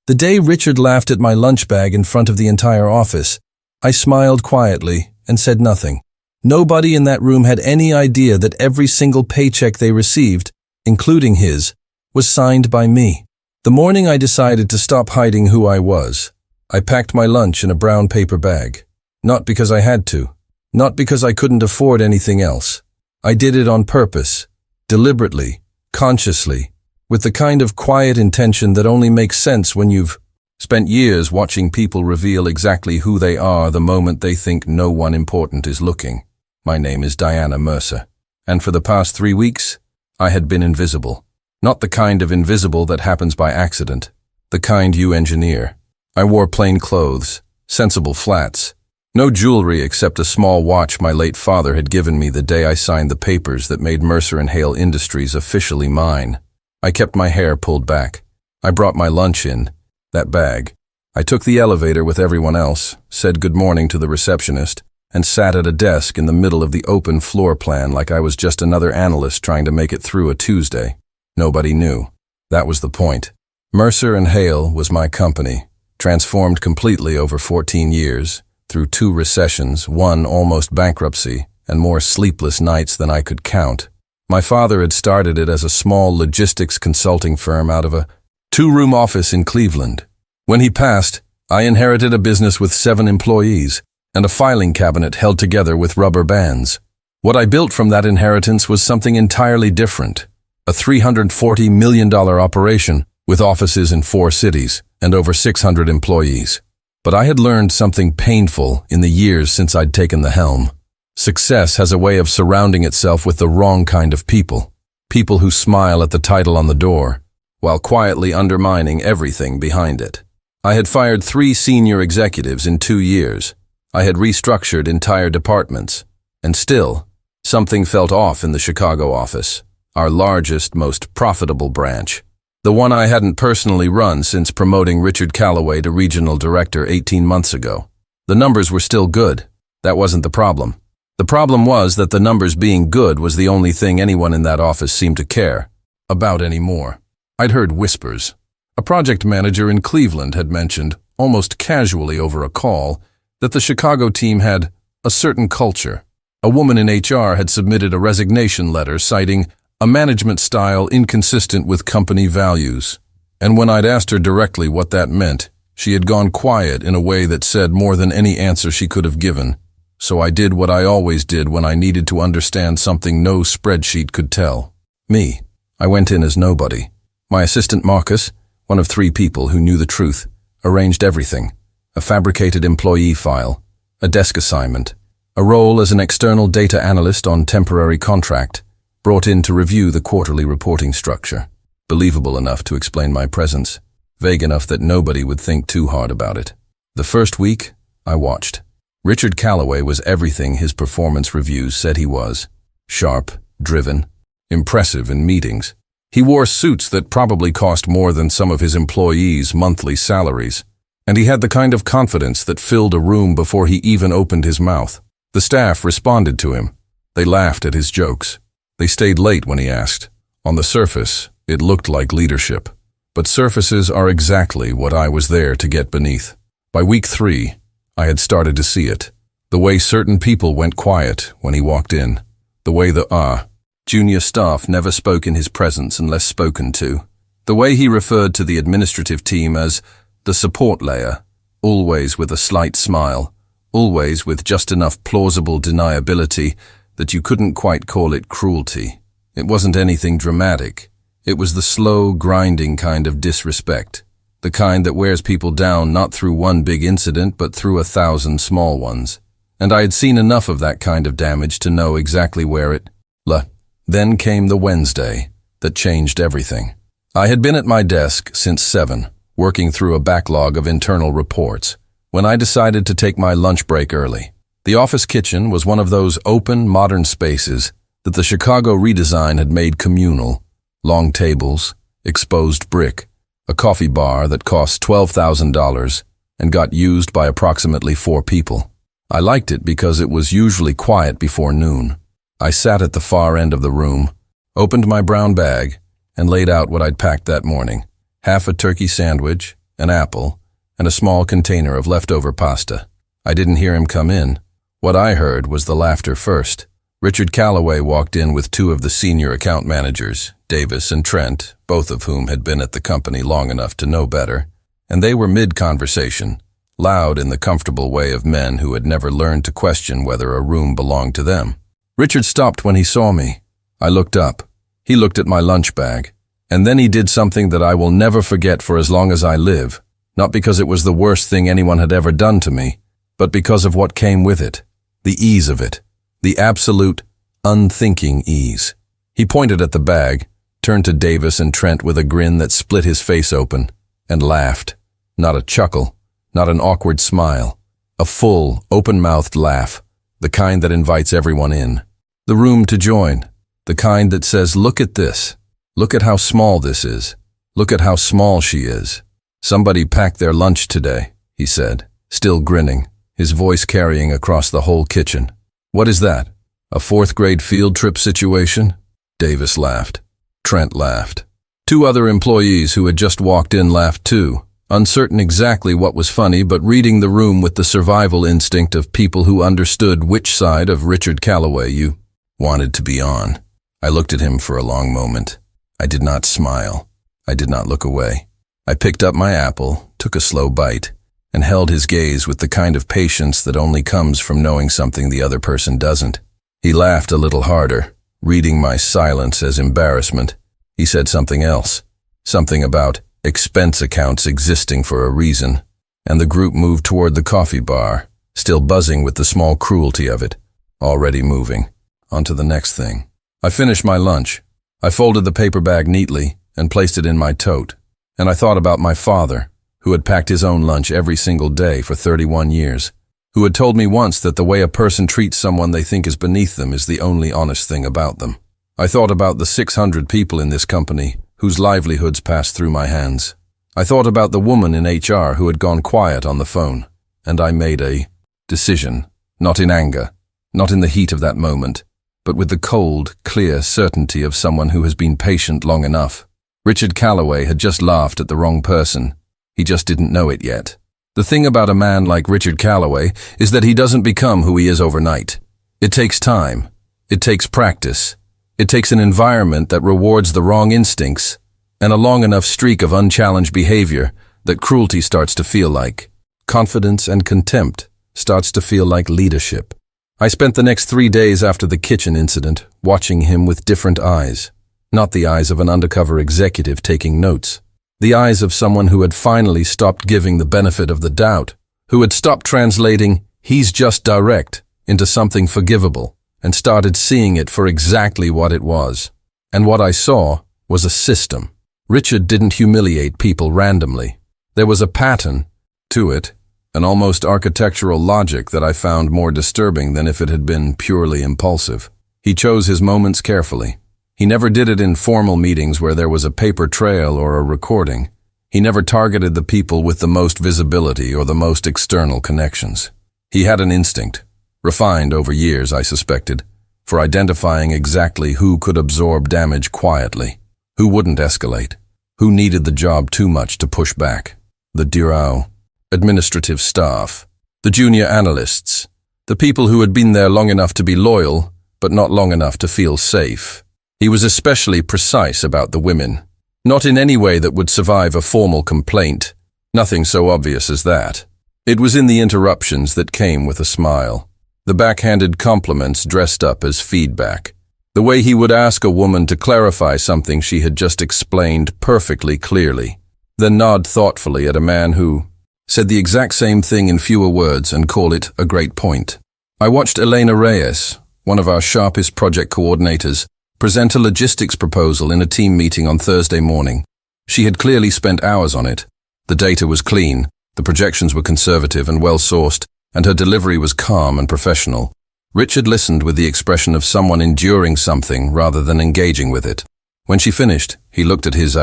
The day Richard laughed at my lunch bag in front of the entire office, I smiled quietly and said nothing. Nobody in that room had any idea that every single paycheck they received, including his, was signed by me. The morning I decided to stop hiding who I was, I packed my lunch in a brown paper bag. Not because I had to. Not because I couldn't afford anything else. I did it on purpose, deliberately, consciously, with the kind of quiet intention that only makes sense when you've spent years watching people reveal exactly who they are the moment they think no one important is looking. My name is Diana Mercer, and for the past 3 weeks, I had been invisible. Not the kind of invisible that happens by accident, the kind you engineer. I wore plain clothes, sensible flats, no jewelry except a small watch my late father had given me the day I signed the papers that made Mercer & Hale Industries officially mine. I kept my hair pulled back. I brought my lunch in, that bag. I took the elevator with everyone else, said good morning to the receptionist, and sat at a desk in the middle of the open floor plan like I was just another analyst trying to make it through a Tuesday. Nobody knew. That was the point. Mercer & Hale was my company, transformed completely over 14 years, through 2 recessions, 1 almost bankruptcy, and more sleepless nights than I could count. My father had started it as a small logistics consulting firm out of a 2-room office in Cleveland. When he passed, I inherited a business with 7 employees and a filing cabinet held together with rubber bands. What I built from that inheritance was something entirely different, a $340 million operation with offices in 4 cities and over 600 employees. But I had learned something painful in the years since I'd taken the helm. Success has a way of surrounding itself with the wrong kind of people. People who smile at the title on the door, while quietly undermining everything behind it. I had fired 3 senior executives in 2 years. I had restructured entire departments. And still, something felt off in the Chicago office, our largest, most profitable branch. The one I hadn't personally run since promoting Richard Calloway to regional director 18 months ago. The numbers were still good. That wasn't the problem. The problem was that the numbers being good was the only thing anyone in that office seemed to care about anymore. I'd heard whispers. A project manager in Cleveland had mentioned, almost casually over a call, that the Chicago team had a certain culture. A woman in HR had submitted a resignation letter citing a management style inconsistent with company values. And when I'd asked her directly what that meant, she had gone quiet in a way that said more than any answer she could have given. So I did what I always did when I needed to understand something no spreadsheet could tell. Me. I went in as nobody. My assistant Marcus, one of 3 people who knew the truth, arranged everything. A fabricated employee file, a desk assignment, a role as an external data analyst on temporary contract, brought in to review the quarterly reporting structure. Believable enough to explain my presence, vague enough that nobody would think too hard about it. The first week, I watched. Richard Calloway was everything his performance reviews said he was. Sharp, driven, impressive in meetings. He wore suits that probably cost more than some of his employees' monthly salaries. And he had the kind of confidence that filled a room before he even opened his mouth. The staff responded to him. They laughed at his jokes. They stayed late when he asked. On the surface, it looked like leadership. But surfaces are exactly what I was there to get beneath. By week 3, I had started to see it. The way certain people went quiet when he walked in. The way the junior staff never spoke in his presence unless spoken to. The way he referred to the administrative team as the support layer, always with a slight smile, always with just enough plausible deniability that you couldn't quite call it cruelty. It wasn't anything dramatic. It was the slow, grinding kind of disrespect. The kind that wears people down not through one big incident but through 1,000 small ones. And I had seen enough of that kind of damage to know exactly where it lay. Then came the Wednesday that changed everything. I had been at my desk since 7, working through a backlog of internal reports, when I decided to take my lunch break early. The office kitchen was one of those open, modern spaces that the Chicago redesign had made communal. Long tables, exposed brick, a coffee bar that cost $12,000 and got used by approximately 4 people. I liked it because it was usually quiet before noon. I sat at the far end of the room, opened my brown bag, and laid out what I'd packed that morning. Half a turkey sandwich, an apple, and a small container of leftover pasta. I didn't hear him come in. What I heard was the laughter first. Richard Calloway walked in with two of the senior account managers, Davis and Trent, both of whom had been at the company long enough to know better, and they were mid-conversation, loud in the comfortable way of men who had never learned to question whether a room belonged to them. Richard stopped when he saw me. I looked up. He looked at my lunch bag. And then he did something that I will never forget for as long as I live, not because it was the worst thing anyone had ever done to me, but because of what came with it, the ease of it, the absolute, unthinking ease. He pointed at the bag, turned to Davis and Trent with a grin that split his face open, and laughed. Not a chuckle, not an awkward smile, a full, open-mouthed laugh, the kind that invites everyone in. The room to join, the kind that says, "Look at this. Look at how small this is. Look at how small she is." "Somebody packed their lunch today," he said, still grinning, his voice carrying across the whole kitchen. "What is that? A fourth-grade field trip situation?" Davis laughed. Trent laughed. Two other employees who had just walked in laughed too, uncertain exactly what was funny but reading the room with the survival instinct of people who understood which side of Richard Calloway you wanted to be on. I looked at him for a long moment. I did not smile. I did not look away. I picked up my apple, took a slow bite, and held his gaze with the kind of patience that only comes from knowing something the other person doesn't. He laughed a little harder, reading my silence as embarrassment. He said something else, something about expense accounts existing for a reason, and the group moved toward the coffee bar, still buzzing with the small cruelty of it, already moving. On to the next thing. I finished my lunch. I folded the paper bag neatly and placed it in my tote, and I thought about my father, who had packed his own lunch every single day for 31 years, who had told me once that the way a person treats someone they think is beneath them is the only honest thing about them. I thought about the 600 people in this company whose livelihoods passed through my hands. I thought about the woman in HR who had gone quiet on the phone, and I made a decision, not in anger, not in the heat of that moment, but with the cold, clear certainty of someone who has been patient long enough. Richard Calloway had just laughed at the wrong person. He just didn't know it yet. The thing about a man like Richard Calloway is that he doesn't become who he is overnight. It takes time. It takes practice. It takes an environment that rewards the wrong instincts and a long enough streak of unchallenged behavior that cruelty starts to feel like confidence, and contempt starts to feel like leadership. I spent the next 3 days after the kitchen incident watching him with different eyes. Not the eyes of an undercover executive taking notes. The eyes of someone who had finally stopped giving the benefit of the doubt, who had stopped translating "he's just direct" into something forgivable, and started seeing it for exactly what it was. And what I saw was a system. Richard didn't humiliate people randomly. There was a pattern to it, an almost architectural logic that I found more disturbing than if it had been purely impulsive. He chose his moments carefully. He never did it in formal meetings where there was a paper trail or a recording. He never targeted the people with the most visibility or the most external connections. He had an instinct, refined over years, I suspected, for identifying exactly who could absorb damage quietly, who wouldn't escalate, who needed the job too much to push back. The Dirao administrative staff, the junior analysts, the people who had been there long enough to be loyal, but not long enough to feel safe. He was especially precise about the women, not in any way that would survive a formal complaint, nothing so obvious as that. It was in the interruptions that came with a smile, the backhanded compliments dressed up as feedback, the way he would ask a woman to clarify something she had just explained perfectly clearly, then nod thoughtfully at a man who said the exact same thing in fewer words and call it a great point. I watched Elena Reyes, one of our sharpest project coordinators, present a logistics proposal in a team meeting on Thursday morning. She had clearly spent hours on it. The data was clean, the projections were conservative and well-sourced, and her delivery was calm and professional. Richard listened with the expression of someone enduring something rather than engaging with it. When she finished, he looked at his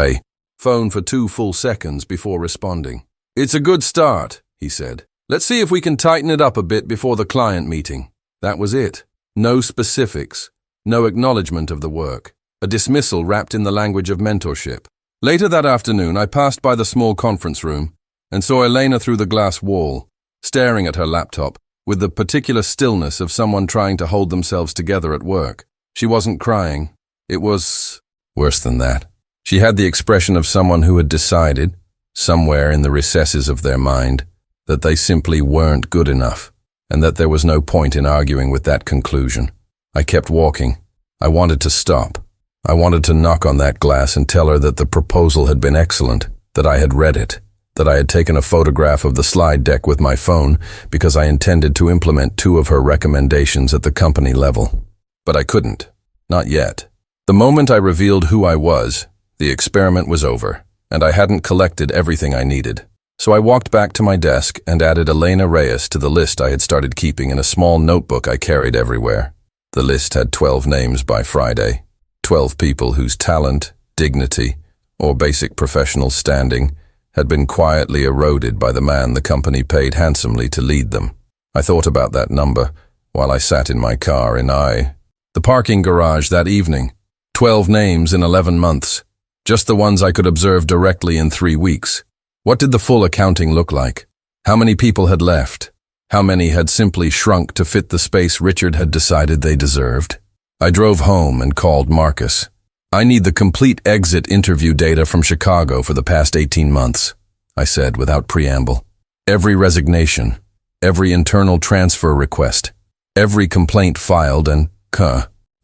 phone for 2 full seconds before responding. "It's a good start," he said. "Let's see if we can tighten it up a bit before the client meeting." That was it. No specifics, no acknowledgement of the work, a dismissal wrapped in the language of mentorship. Later that afternoon, I passed by the small conference room, and saw Elena through the glass wall, staring at her laptop, with the particular stillness of someone trying to hold themselves together at work. She wasn't crying. It was worse than that. She had the expression of someone who had decided, somewhere in the recesses of their mind, that they simply weren't good enough, and that there was no point in arguing with that conclusion. I kept walking. I wanted to stop. I wanted to knock on that glass and tell her that the proposal had been excellent, that I had read it, that I had taken a photograph of the slide deck with my phone because I intended to implement 2 of her recommendations at the company level. But I couldn't. Not yet. The moment I revealed who I was, the experiment was over, and I hadn't collected everything I needed. So I walked back to my desk and added Elena Reyes to the list I had started keeping in a small notebook I carried everywhere. The list had 12 names by Friday, 12 people whose talent, dignity, or basic professional standing had been quietly eroded by the man the company paid handsomely to lead them. I thought about that number while I sat in my car in the parking garage that evening. 12 names in 11 months. Just the ones I could observe directly in 3 weeks. What did the full accounting look like? How many people had left? How many had simply shrunk to fit the space Richard had decided they deserved? I drove home and called Marcus. I need the complete exit interview data from Chicago for the past 18 months, I said without preamble. Every resignation, every internal transfer request, every complaint filed and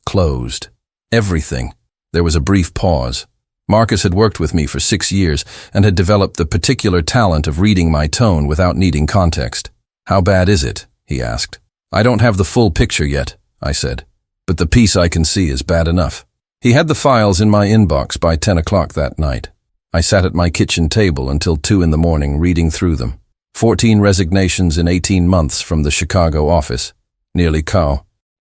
closed. Everything. There was a brief pause. Marcus had worked with me for 6 years and had developed the particular talent of reading my tone without needing context. How bad is it? He asked. I don't have the full picture yet, I said, but the piece I can see is bad enough. He had the files in my inbox by 10 o'clock that night. I sat at my kitchen table until 2 in the morning reading through them. 14 resignations in 18 months from the Chicago office, nearly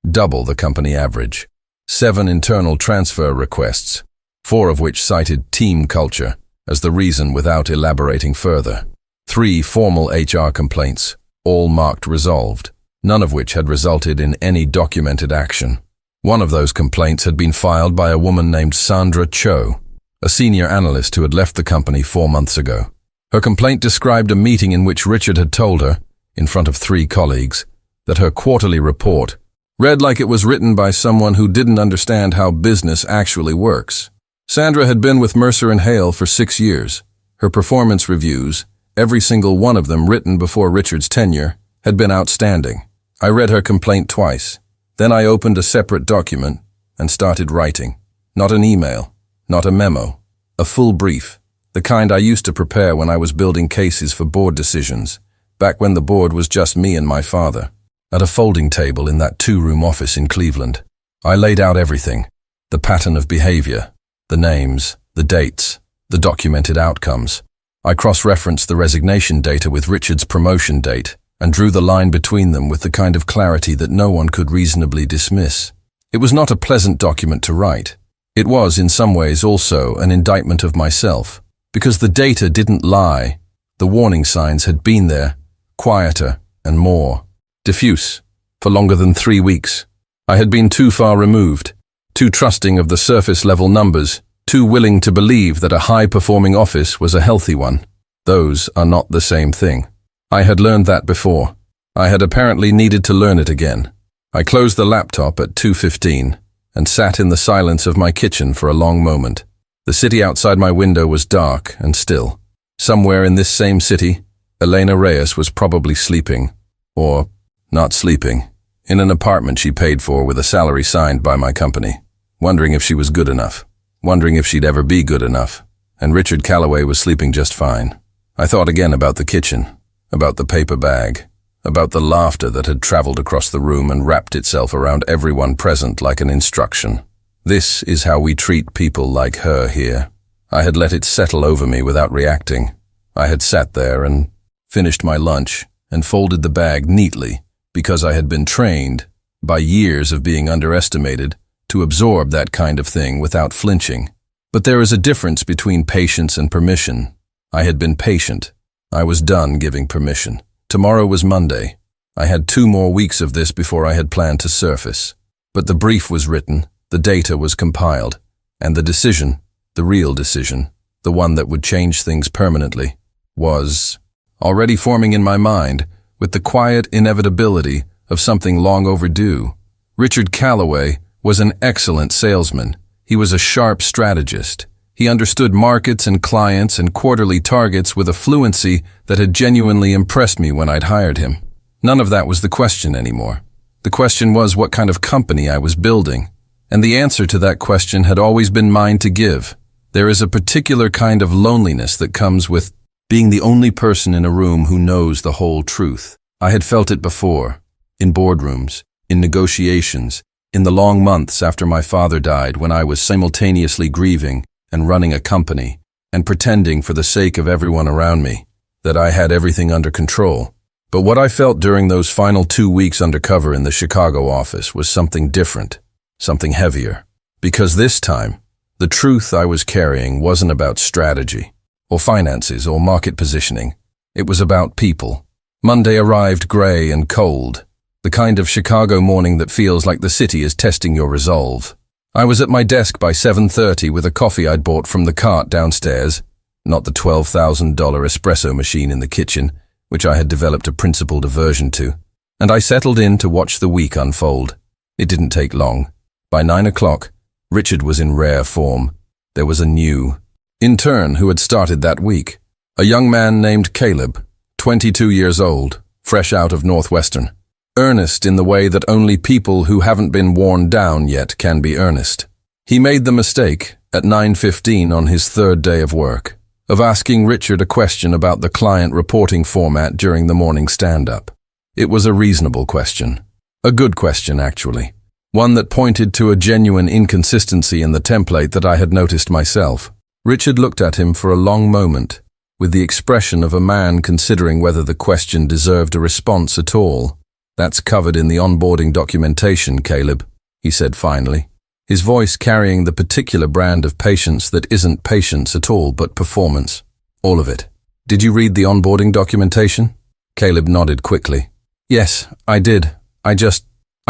double the company average. 7 internal transfer requests, 4 of which cited team culture as the reason without elaborating further. 3 formal HR complaints, all marked resolved, none of which had resulted in any documented action. One of those complaints had been filed by a woman named Sandra Cho, a senior analyst who had left the company 4 months ago. Her complaint described a meeting in which Richard had told her, in front of 3 colleagues, that her quarterly report read like it was written by someone who didn't understand how business actually works. Sandra had been with Mercer and Hale for 6 years. Her performance reviews, every single one of them written before Richard's tenure, had been outstanding. I read her complaint twice. Then I opened a separate document and started writing. Not an email, not a memo, a full brief, the kind I used to prepare when I was building cases for board decisions, back when the board was just me and my father. At a folding table in that 2-room office in Cleveland, I laid out everything, the pattern of behavior, the names, the dates, the documented outcomes. I cross-referenced the resignation data with Richard's promotion date and drew the line between them with the kind of clarity that no one could reasonably dismiss. It was not a pleasant document to write. It was, in some ways, also an indictment of myself, because the data didn't lie. The warning signs had been there, quieter and more diffuse, for longer than 3 weeks. I had been too far removed, too trusting of the surface-level numbers, too willing to believe that a high-performing office was a healthy one. Those are not the same thing. I had learned that before. I had apparently needed to learn it again. I closed the laptop at 2:15 and sat in the silence of my kitchen for a long moment. The city outside my window was dark and still. Somewhere in this same city, Elena Reyes was probably sleeping, or not sleeping, in an apartment she paid for with a salary signed by my company, wondering if she was good enough, wondering if she'd ever be good enough, and Richard Calloway was sleeping just fine. I thought again about the kitchen, about the paper bag, about the laughter that had traveled across the room and wrapped itself around everyone present like an instruction. This is how we treat people like her here. I had let it settle over me without reacting. I had sat there and finished my lunch and folded the bag neatly because I had been trained, by years of being underestimated, to absorb that kind of thing without flinching. But there is a difference between patience and permission. I had been patient. I was done giving permission. Tomorrow was Monday. I had 2 more weeks of this before I had planned to surface. But the brief was written, the data was compiled, and the decision, the real decision, the one that would change things permanently, was already forming in my mind, with the quiet inevitability of something long overdue. Richard Calloway was an excellent salesman. He was a sharp strategist. He understood markets and clients and quarterly targets with a fluency that had genuinely impressed me when I'd hired him. None of that was the question anymore. The question was what kind of company I was building. And the answer to that question had always been mine to give. There is a particular kind of loneliness that comes with being the only person in a room who knows the whole truth. I had felt it before, in boardrooms, in negotiations, in the long months after my father died when I was simultaneously grieving and running a company and pretending for the sake of everyone around me that I had everything under control. But what I felt during those final 2 weeks undercover in the Chicago office was something different, something heavier. Because this time, the truth I was carrying wasn't about strategy, or finances, or market positioning. It was about people. Monday arrived gray and cold, the kind of Chicago morning that feels like the city is testing your resolve. I was at my desk by 7:30 with a coffee I'd bought from the cart downstairs, not the $12,000 espresso machine in the kitchen, which I had developed a principled aversion to, and I settled in to watch the week unfold. It didn't take long. By 9 o'clock, Richard was in rare form. There was a new intern who had started that week, a young man named Caleb, 22 years old, fresh out of Northwestern. Earnest in the way that only people who haven't been worn down yet can be earnest. He made the mistake, at 9:15 on his third day of work, of asking Richard a question about the client reporting format during the morning stand-up. It was a reasonable question. A good question, actually. One that pointed to a genuine inconsistency in the template that I had noticed myself. Richard looked at him for a long moment, with the expression of a man considering whether the question deserved a response at all. "That's covered in the onboarding documentation, Caleb," he said finally, his voice carrying the particular brand of patience that isn't patience at all but performance. "All of it. Did you read the onboarding documentation?" Caleb nodded quickly. "Yes, I did. I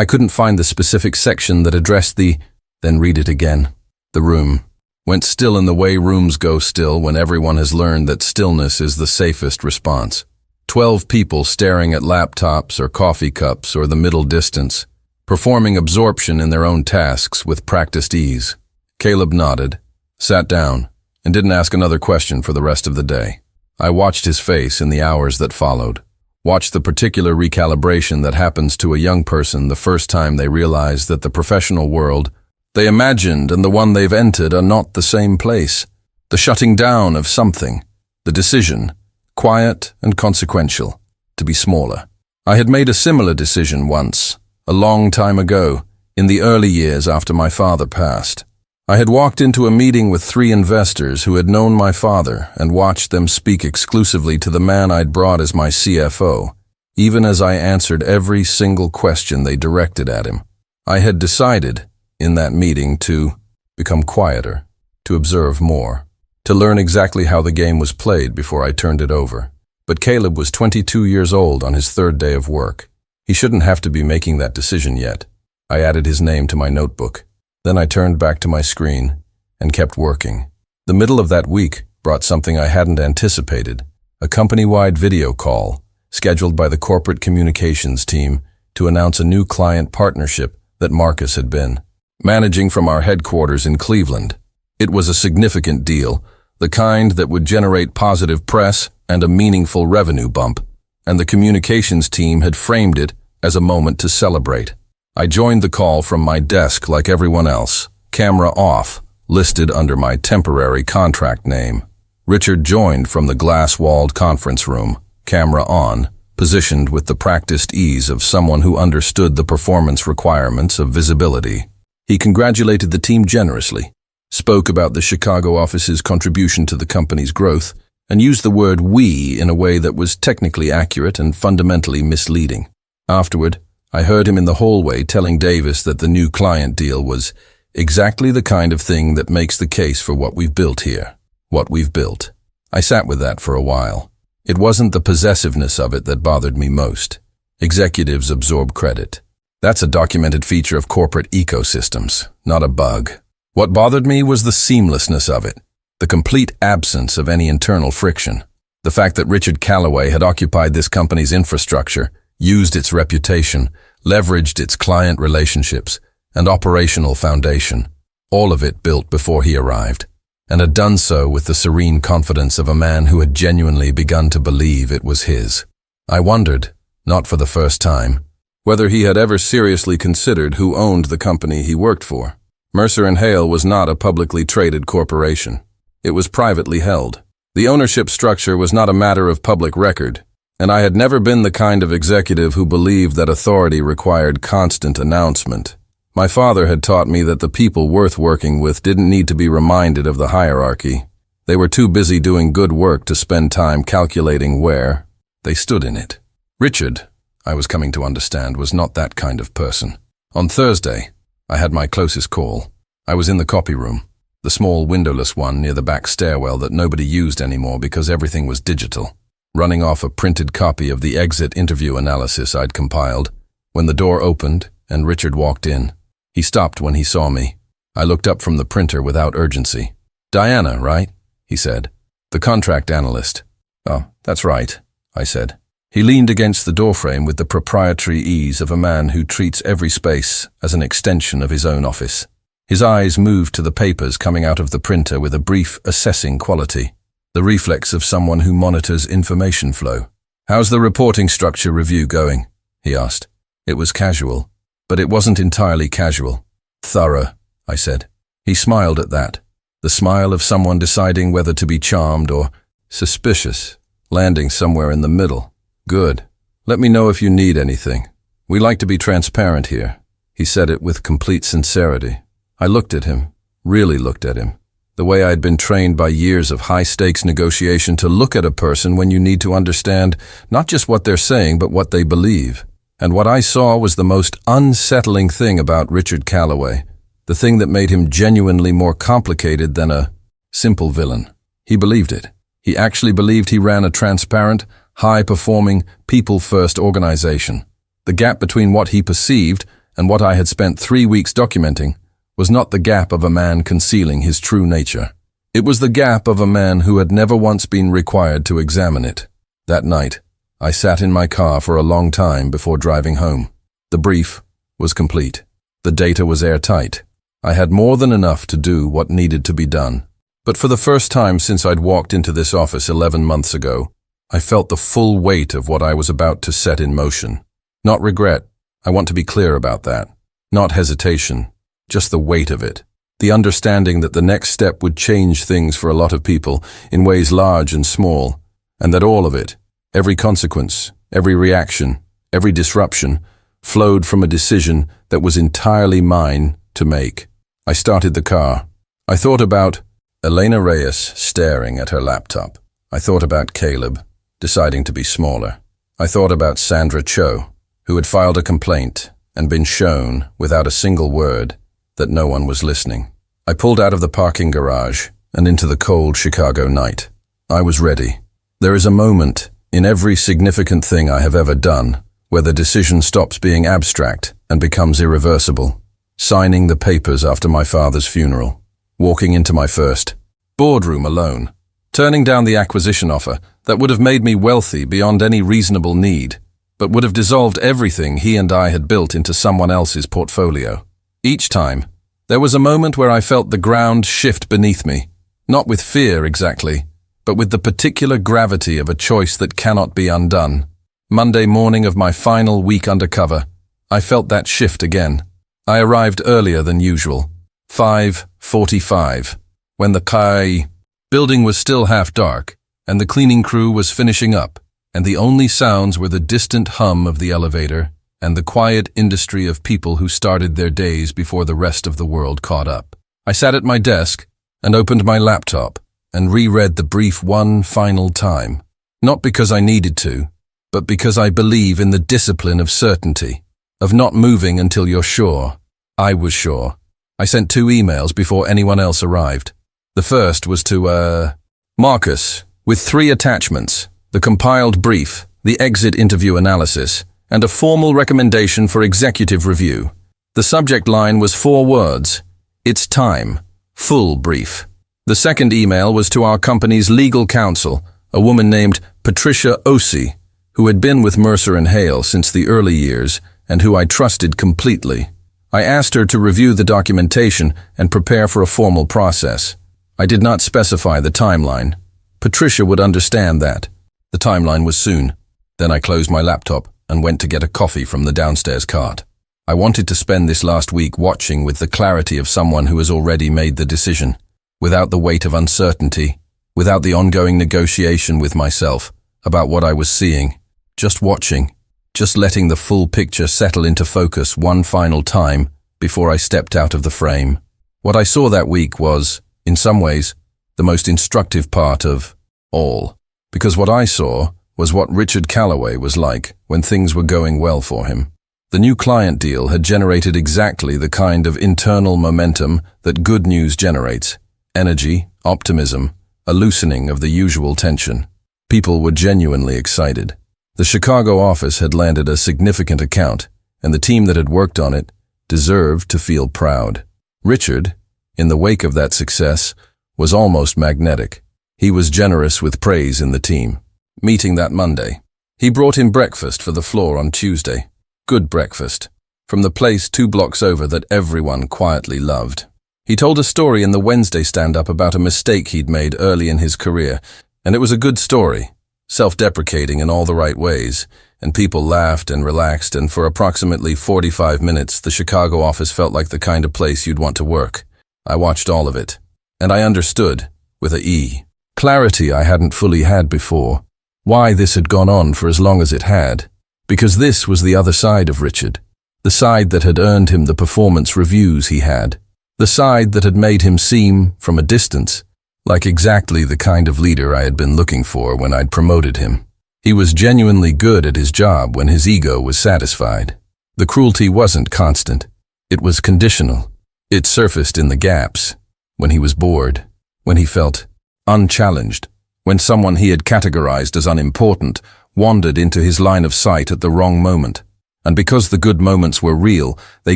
couldn't find the specific section that addressed the..." Then read it again. The room went still in the way rooms go still when everyone has learned that stillness is the safest response. 12 people staring at laptops or coffee cups or the middle distance, performing absorption in their own tasks with practiced ease. Caleb nodded, sat down, and didn't ask another question for the rest of the day. I watched his face in the hours that followed, watched the particular recalibration that happens to a young person the first time they realize that the professional world they imagined and the one they've entered are not the same place. The shutting down of something, the decision, quiet and consequential, to be smaller. I had made a similar decision once, a long time ago, in the early years after my father passed. I had walked into a meeting with 3 investors who had known my father and watched them speak exclusively to the man I'd brought as my CFO, even as I answered every single question they directed at him. I had decided, in that meeting, to become quieter, to observe more, to learn exactly how the game was played before I turned it over. But Caleb was 22 years old on his third day of work. He shouldn't have to be making that decision yet. I added his name to my notebook. Then I turned back to my screen and kept working. The middle of that week brought something I hadn't anticipated, a company-wide video call scheduled by the corporate communications team to announce a new client partnership that Marcus had been managing from our headquarters in Cleveland. It was a significant deal, the kind that would generate positive press and a meaningful revenue bump, and the communications team had framed it as a moment to celebrate. I joined the call from my desk like everyone else, camera off, listed under my temporary contract name. Richard joined from the glass-walled conference room, camera on, positioned with the practiced ease of someone who understood the performance requirements of visibility. He congratulated the team generously, spoke about the Chicago office's contribution to the company's growth, and used the word "we" in a way that was technically accurate and fundamentally misleading. Afterward, I heard him in the hallway telling Davis that the new client deal was exactly the kind of thing that makes the case for what we've built here, what we've built. I sat with that for a while. It wasn't the possessiveness of it that bothered me most. Executives absorb credit. That's a documented feature of corporate ecosystems, not a bug. What bothered me was the seamlessness of it, the complete absence of any internal friction. The fact that Richard Calloway had occupied this company's infrastructure, used its reputation, leveraged its client relationships, and operational foundation, all of it built before he arrived, and had done so with the serene confidence of a man who had genuinely begun to believe it was his. I wondered, not for the first time, whether he had ever seriously considered who owned the company he worked for. Mercer & Hale was not a publicly traded corporation. It was privately held. The ownership structure was not a matter of public record, and I had never been the kind of executive who believed that authority required constant announcement. My father had taught me that the people worth working with didn't need to be reminded of the hierarchy. They were too busy doing good work to spend time calculating where they stood in it. Richard, I was coming to understand, was not that kind of person. On Thursday, I had my closest call. I was in the copy room, the small windowless one near the back stairwell that nobody used anymore because everything was digital, running off a printed copy of the exit interview analysis I'd compiled, when the door opened and Richard walked in. He stopped when he saw me. I looked up from the printer without urgency. "Diana, right?" he said. "The contract analyst." "Oh, that's right," I said. He leaned against the doorframe with the proprietary ease of a man who treats every space as an extension of his own office. His eyes moved to the papers coming out of the printer with a brief, assessing quality, the reflex of someone who monitors information flow. "How's the reporting structure review going?" he asked. It was casual, but it wasn't entirely casual. "Thorough," I said. He smiled at that, the smile of someone deciding whether to be charmed or suspicious, landing somewhere in the middle. "Good. Let me know if you need anything. We like to be transparent here." He said it with complete sincerity. I looked at him, really looked at him, the way I'd been trained by years of high-stakes negotiation to look at a person when you need to understand not just what they're saying but what they believe. And what I saw was the most unsettling thing about Richard Calloway, the thing that made him genuinely more complicated than a simple villain. He believed it. He actually believed he ran a transparent, high-performing, people-first organization. The gap between what he perceived and what I had spent 3 weeks documenting was not the gap of a man concealing his true nature. It was the gap of a man who had never once been required to examine it. That night, I sat in my car for a long time before driving home. The brief was complete. The data was airtight. I had more than enough to do what needed to be done. But for the first time since I'd walked into this office 11 months ago, I felt the full weight of what I was about to set in motion. Not regret, I want to be clear about that. Not hesitation, just the weight of it. The understanding that the next step would change things for a lot of people in ways large and small, and that all of it, every consequence, every reaction, every disruption, flowed from a decision that was entirely mine to make. I started the car. I thought about Elena Reyes staring at her laptop. I thought about Caleb, deciding to be smaller. I thought about Sandra Cho, who had filed a complaint and been shown, without a single word, that no one was listening. I pulled out of the parking garage and into the cold Chicago night. I was ready. There is a moment in every significant thing I have ever done where the decision stops being abstract and becomes irreversible. Signing the papers after my father's funeral. Walking into my first boardroom alone. Turning down the acquisition offer that would have made me wealthy beyond any reasonable need, but would have dissolved everything he and I had built into someone else's portfolio. Each time, there was a moment where I felt the ground shift beneath me, not with fear exactly, but with the particular gravity of a choice that cannot be undone. Monday morning of my final week undercover, I felt that shift again. I arrived earlier than usual, 5:45, when the building was still half dark, and the cleaning crew was finishing up, and the only sounds were the distant hum of the elevator and the quiet industry of people who started their days before the rest of the world caught up. I sat at my desk and opened my laptop and reread the brief one final time, not because I needed to, but because I believe in the discipline of certainty, of not moving until you're sure. I was sure. I sent 2 emails before anyone else arrived. The first was to, Marcus, with 3 attachments, the compiled brief, the exit interview analysis, and a formal recommendation for executive review. The subject line was 4 words. It's time. Full brief. The second email was to our company's legal counsel, a woman named Patricia Osei, who had been with Mercer and Hale since the early years and who I trusted completely. I asked her to review the documentation and prepare for a formal process. I did not specify the timeline. Patricia would understand that. The timeline was soon. Then I closed my laptop and went to get a coffee from the downstairs cart. I wanted to spend this last week watching with the clarity of someone who has already made the decision, without the weight of uncertainty, without the ongoing negotiation with myself about what I was seeing, just watching, just letting the full picture settle into focus one final time before I stepped out of the frame. What I saw that week was, in some ways, the most instructive part of all, because what I saw was what Richard Calloway was like when things were going well for him. The new client deal had generated exactly the kind of internal momentum that good news generates: energy, optimism, a loosening of the usual tension. People were genuinely excited. The Chicago office had landed a significant account, and the team that had worked on it deserved to feel proud. Richard, in the wake of that success, was almost magnetic. He was generous with praise in the team. Meeting that Monday. He brought in breakfast for the floor on Tuesday. Good breakfast. From the place 2 blocks over that everyone quietly loved. He told a story in the Wednesday stand-up about a mistake he'd made early in his career, and it was a good story, self-deprecating in all the right ways, and people laughed and relaxed, and for approximately 45 minutes the Chicago office felt like the kind of place you'd want to work. I watched all of it, and I understood, with a E, clarity I hadn't fully had before, why this had gone on for as long as it had. Because this was the other side of Richard, the side that had earned him the performance reviews he had, the side that had made him seem, from a distance, like exactly the kind of leader I had been looking for when I'd promoted him. He was genuinely good at his job when his ego was satisfied. The cruelty wasn't constant. It was conditional. It surfaced in the gaps, when he was bored, when he felt unchallenged, when someone he had categorized as unimportant wandered into his line of sight at the wrong moment. And because the good moments were real, they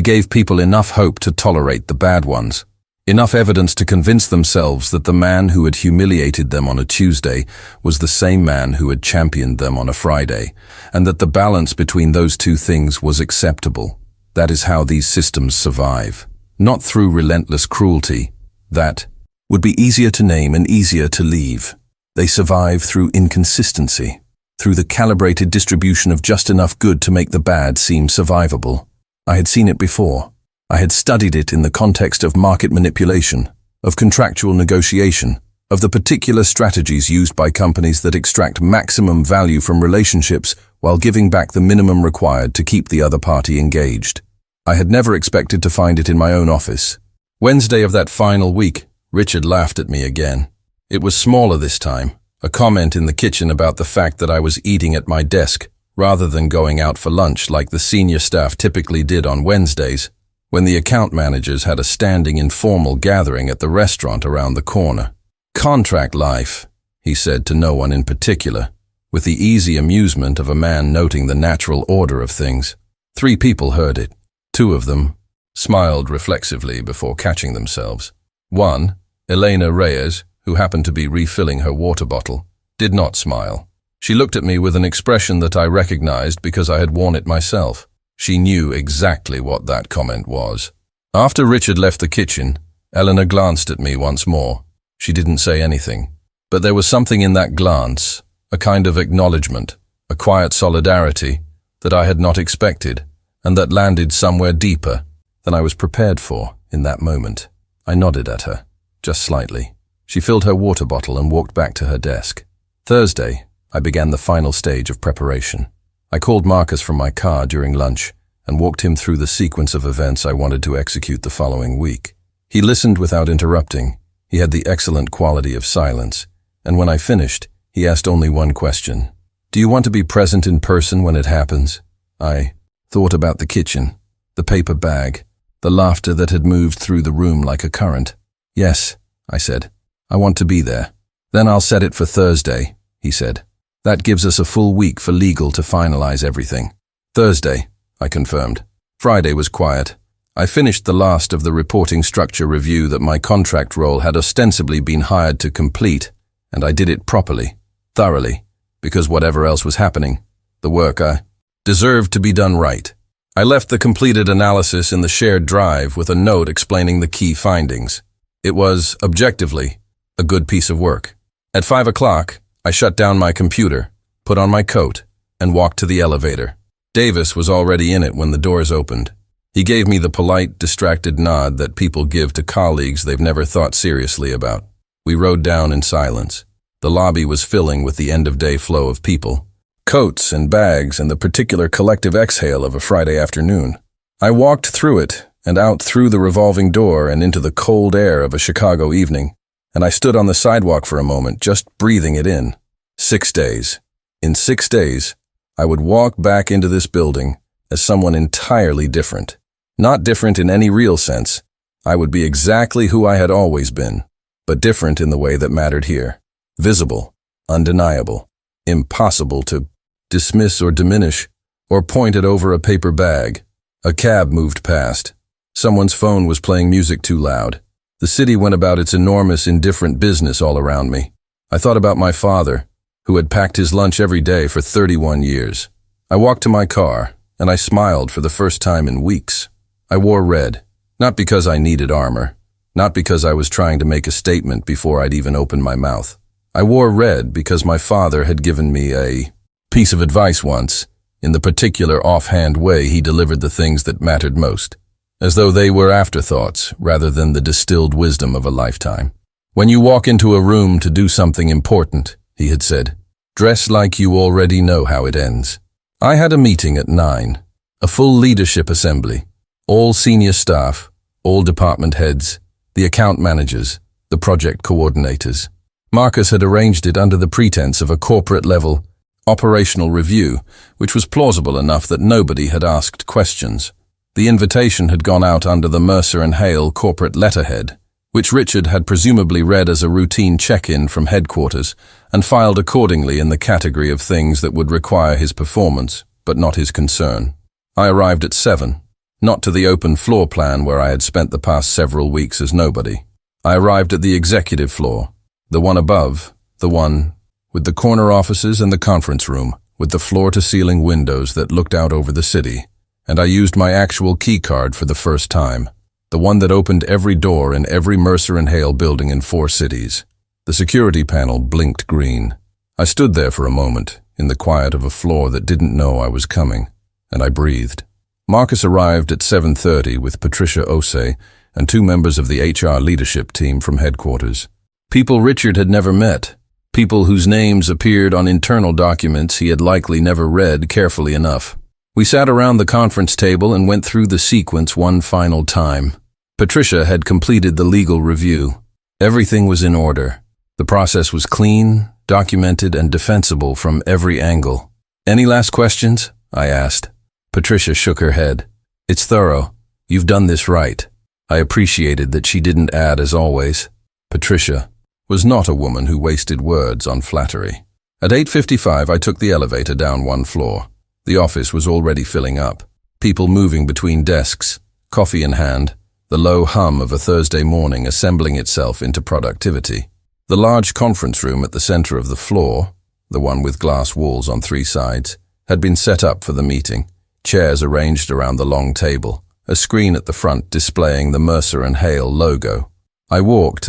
gave people enough hope to tolerate the bad ones. Enough evidence to convince themselves that the man who had humiliated them on a Tuesday was the same man who had championed them on a Friday, and that the balance between those two things was acceptable. That is how these systems survive. Not through relentless cruelty. That would be easier to name and easier to leave. They survive through inconsistency, through the calibrated distribution of just enough good to make the bad seem survivable. I had seen it before. I had studied it in the context of market manipulation, of contractual negotiation, of the particular strategies used by companies that extract maximum value from relationships while giving back the minimum required to keep the other party engaged. I had never expected to find it in my own office. Wednesday of that final week, Richard laughed at me again. It was smaller this time, a comment in the kitchen about the fact that I was eating at my desk rather than going out for lunch like the senior staff typically did on Wednesdays, when the account managers had a standing informal gathering at the restaurant around the corner. Contract life, he said to no one in particular, with the easy amusement of a man noting the natural order of things. 3 people heard it. 2 of them smiled reflexively before catching themselves. 1, Elena Reyes, who happened to be refilling her water bottle, did not smile. She looked at me with an expression that I recognized because I had worn it myself. She knew exactly what that comment was. After Richard left the kitchen, Eleanor glanced at me once more. She didn't say anything, but there was something in that glance, a kind of acknowledgement, a quiet solidarity that I had not expected, and that landed somewhere deeper than I was prepared for in that moment. I nodded at her, just slightly. She filled her water bottle and walked back to her desk. Thursday, I began the final stage of preparation. I called Marcus from my car during lunch and walked him through the sequence of events I wanted to execute the following week. He listened without interrupting. He had the excellent quality of silence, and when I finished, he asked only one question. "Do you want to be present in person when it happens?" I thought about the kitchen, the paper bag, the laughter that had moved through the room like a current. "Yes," I said. "I want to be there." "Then I'll set it for Thursday," he said. "That gives us a full week for legal to finalize everything." "Thursday," I confirmed. Friday was quiet. I finished the last of the reporting structure review that my contract role had ostensibly been hired to complete, and I did it properly, thoroughly, because whatever else was happening, the work I deserved to be done right. I left the completed analysis in the shared drive with a note explaining the key findings. It was, objectively, a good piece of work. At 5 o'clock, I shut down my computer, put on my coat, and walked to the elevator. Davis was already in it when the doors opened. He gave me the polite, distracted nod that people give to colleagues they've never thought seriously about. We rode down in silence. The lobby was filling with the end-of-day flow of people. Coats and bags and the particular collective exhale of a Friday afternoon. I walked through it and out through the revolving door and into the cold air of a Chicago evening, and I stood on the sidewalk for a moment, just breathing it in. 6 days. In 6 days, I would walk back into this building as someone entirely different. Not different in any real sense. I would be exactly who I had always been, but different in the way that mattered here. Visible, undeniable, impossible to dismiss or diminish, or point it over a paper bag. A cab moved past. Someone's phone was playing music too loud. The city went about its enormous, indifferent business all around me. I thought about my father, who had packed his lunch every day for 31 years. I walked to my car, and I smiled for the first time in weeks. I wore red, not because I needed armor, not because I was trying to make a statement before I'd even opened my mouth. I wore red because my father had given me a piece of advice once, in the particular offhand way he delivered the things that mattered most, as though they were afterthoughts rather than the distilled wisdom of a lifetime. When you walk into a room to do something important, he had said, dress like you already know how it ends. I had a meeting at 9, a full leadership assembly, all senior staff, all department heads, the account managers, the project coordinators. Marcus had arranged it under the pretense of a corporate-level operational review, which was plausible enough that nobody had asked questions. The invitation had gone out under the Mercer and Hale corporate letterhead, which Richard had presumably read as a routine check-in from headquarters and filed accordingly in the category of things that would require his performance, but not his concern. I arrived at 7, not to the open floor plan where I had spent the past several weeks as nobody. I arrived at the executive floor, the one above, the one with the corner offices and the conference room, with the floor-to-ceiling windows that looked out over the city, and I used my actual key card for the first time, the one that opened every door in every Mercer and Hale building in 4 cities. The security panel blinked green. I stood there for a moment, in the quiet of a floor that didn't know I was coming, and I breathed. Marcus arrived at 7:30 with Patricia Osei and 2 members of the HR leadership team from headquarters. People Richard had never met. People whose names appeared on internal documents he had likely never read carefully enough. We sat around the conference table and went through the sequence one final time. Patricia had completed the legal review. Everything was in order. The process was clean, documented, and defensible from every angle. Any last questions? I asked. Patricia shook her head. It's thorough. You've done this right. I appreciated that she didn't add as always. Patricia was not a woman who wasted words on flattery. At 8:55, I took the elevator down 1 floor. The office was already filling up. People moving between desks, coffee in hand, the low hum of a Thursday morning assembling itself into productivity. The large conference room at the center of the floor, the one with glass walls on 3 sides, had been set up for the meeting, chairs arranged around the long table, a screen at the front displaying the Mercer and Hale logo. I walked